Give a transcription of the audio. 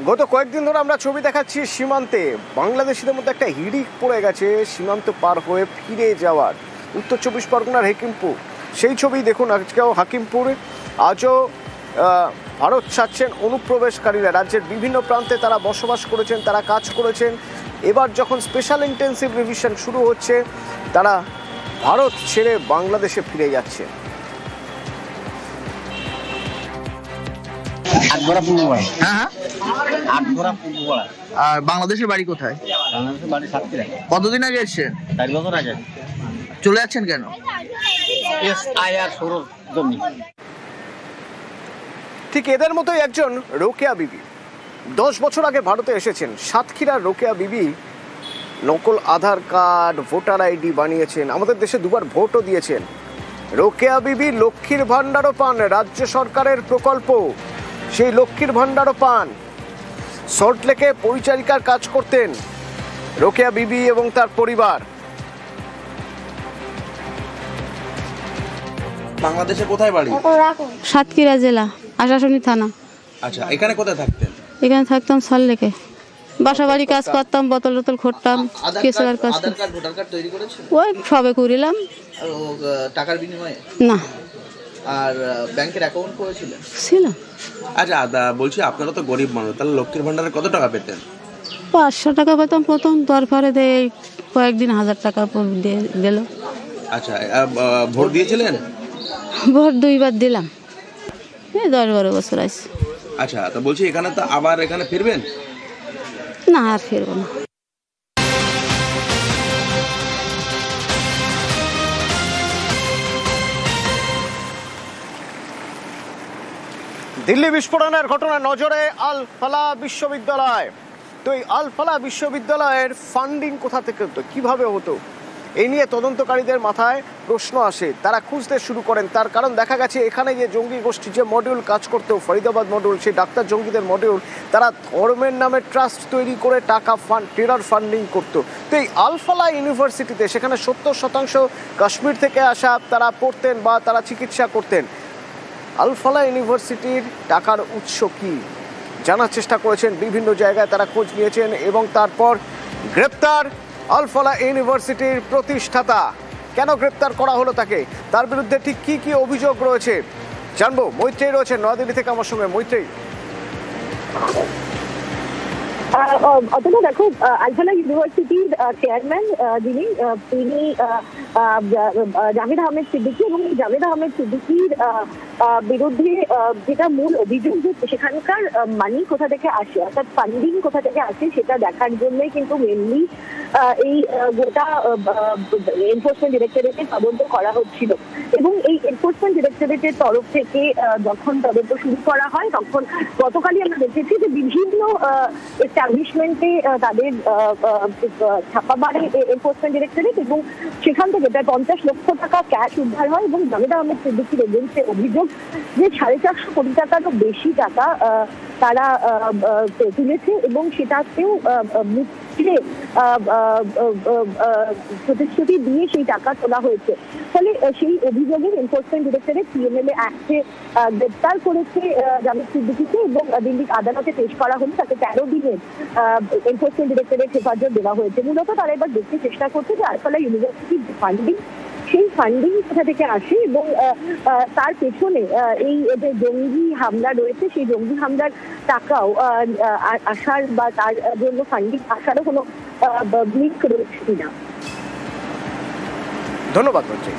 গত কয়েকদিন ধরে আমরা ছবি দেখাচ্ছি সীমান্তে বাংলাদেশিদের মধ্যে একটা হিড়িক পড়ে গেছে সীমান্ত পার হয়ে ফিরে যাওয়ার। উত্তর 24 পরগনার হাকিমপুর সেই ছবি দেখুন। আজকেও হাকিমপুরে আজও ভারত ছাড়ছেন অনুপ্রবেশকারীরা। রাজ্যের বিভিন্ন প্রান্তে তারা বসবাস করেছেন, তারা কাজ করেছেন। এবার যখন স্পেশাল ইন্টেন্সিভ রিভিশন শুরু হচ্ছে, তারা ভারত ছেড়ে বাংলাদেশে ফিরে যাচ্ছে। আর বাংলাদেশের বাড়ি কোথায়? বাংলাদেশের বাড়ি সাতক্ষীরা। কতদিন আগে এসেছেন? 4 বছর আগে। চলে যাচ্ছেন কেন? আয়ার শুরুর জন্য। ঠিক এদের মতোই একজন রোকেয়া বিবি 10 বছর আগে ভারতে এসেছেন। সাতক্ষীরার রোকেয়া বিবি নকল আধার কার্ড, ভোটার আইডি বানিয়েছেন, আমাদের দেশে 2বার ভোটও দিয়েছেন। রোকেয়া বিবি লক্ষ্মীর ভাণ্ডারও পান, রাজ্য সরকারের প্রকল্প সেই লক্ষ্মীর ভাণ্ডারও পান। সল্টলেকে পরিচারিকার কাজ করতেন রোকেয়া বিবি এবং তার পরিবার। বাংলাদেশে কোথায় বাড়ি? সাতক্ষীরা জেলা, আশাশুনি থানা। আচ্ছা, এখানে কোথায় থাকতেন? এখানে থাকতাম সল্টলেকে, বাসা বাড়ি কাজ করতাম, বোতল টোতল খুঁড়তাম, কেসার কাজ। আধার কার্ড, ভোটার কার্ড তৈরি করেছেন? ওই সবে করিলাম। টাকার বিনিময়ে? না। আর ব্যাংকের অ্যাকাউন্ট করেছিলেন? ছিল। আচ্ছা বলছি, আপনারা তো গরিব মানুষ, তাহলে লক্ষ্মীর ভান্ডারে কত টাকা পেতেন? 500 টাকা পেতাম প্রথম, তারপরে কয়েকদিন 1000 টাকা দিয়ে দিল। আচ্ছা, ভোট দিয়েছিলেন? ভোট 2বার দিলাম, এই 10-12 বছর আছে। আচ্ছা, তো বলছি এখানে তো আবার এখানে ফিরবেন? না, আর ফিরবো না। দিল্লি বিস্ফোরণের ঘটনা নজরে আল ফালা বিশ্ববিদ্যালয়। তো এই আল ফালা বিশ্ববিদ্যালয়ের ফান্ডিং কোথা থেকে হতো, কিভাবে হতো, এই নিয়ে তদন্তকারীদের মাথায় প্রশ্ন আসে। তারা খুঁজতে শুরু করেন। তার কারণ দেখা গেছে এখানে যে জঙ্গি গোষ্ঠী যে মডিউল কাজ করতো, ফরিদাবাদ মডিউল, সেই ডাক্তার জঙ্গিদের মডিউল, তারা ধর্মের নামে ট্রাস্ট তৈরি করে টাকা টেরর ফান্ডিং করতো। তো এই আল ফালা ইউনিভার্সিটিতে সেখানে 70% কাশ্মীর থেকে আসা তারা পড়তেন বা তারা চিকিৎসা করতেন। আল ফালা ইউনিভার্সিটির টাকার উৎস কি জানার চেষ্টা করেছেন, বিভিন্ন জায়গায় তারা খোঁজ নিয়েছেন এবং তারপর গ্রেপ্তার আল ফালা ইউনিভার্সিটির প্রতিষ্ঠাতা। কেন গ্রেপ্তার করা হলো তাকে, তার বিরুদ্ধে ঠিক কি কি অভিযোগ রয়েছে জানবো। মৈত্রেয়ী রয়েছেন নয়াদিল্লি থেকে আমার সঙ্গে। মৈত্রেয়ী, অথবা দেখো, আল ফালা ইউনিভার্সিটির চেয়ারম্যান যিনি, তিনি জাভেদ আহমেদ সিদ্দিকী, এবং জাভেদ আহমেদ সিদ্দিকীর বিরুদ্ধে যেটা মূল অভিযোগ, যে সেখানকার মানি কোথা থেকে আসে, অর্থাৎ ফান্ডিং কোথা থেকে আসে, সেটা দেখার জন্যই কিন্তু মেনলি এই গোটা এনফোর্সমেন্ট ডিরেক্টরেটে তদন্ত করা হচ্ছিল। এবং এই এনফোর্সমেন্ট ডিরেক্টরেটের তরফ থেকে যখন তদন্ত শুরু করা হয়, তখন গতকালই আমরা দেখেছি যে বিভিন্ন এস্টাবলিশমেন্টে তাদের ছাপা মারে এনফোর্সমেন্ট ডিরেক্টরেট, এবং সেখান থেকে প্রায় 50 লক্ষ টাকা ক্যাশ উদ্ধার হয়। এবং জাভেদ আহমেদ সিদ্দিকীর এগেইনস্টে অভিযোগ যে 450 কোটি টাকারও বেশি টাকা তারা তুলেছে, এবং সেটাতেও মুক্তিরে প্রতিশ্রুতি দিয়ে সেই টাকা তোলা হয়েছে। ফলে সেই অভিযোগে এনফোর্সমেন্ট ডিরেক্টরেট সিএমএলএ অ্যাক্টে গ্রেপ্তার করেছে জাভেদ সিদ্দিকীকে, এবং দিল্লি আদালতে পেশ করা হলে তাকে 13 দিনের এনফোর্সমেন্ট ডিরেক্টরেট হেফাজত দেওয়া হয়েছে। মূলত তারা এবার দেখতে চেষ্টা করছে যে আল ফালা ইউনিভার্সিটির ফান্ডিং, সেই ফান্ডিং কোথা থেকে আসে, এবং তার পেছনে এই যে জঙ্গি হামলা রয়েছে, সেই জঙ্গি হামলার টাকাও আসার বা তার জন্য ফান্ডিং আসারও কোনো লিঙ্ক রয়েছে কিনা। ধন্যবাদ মৈত্রেয়ী।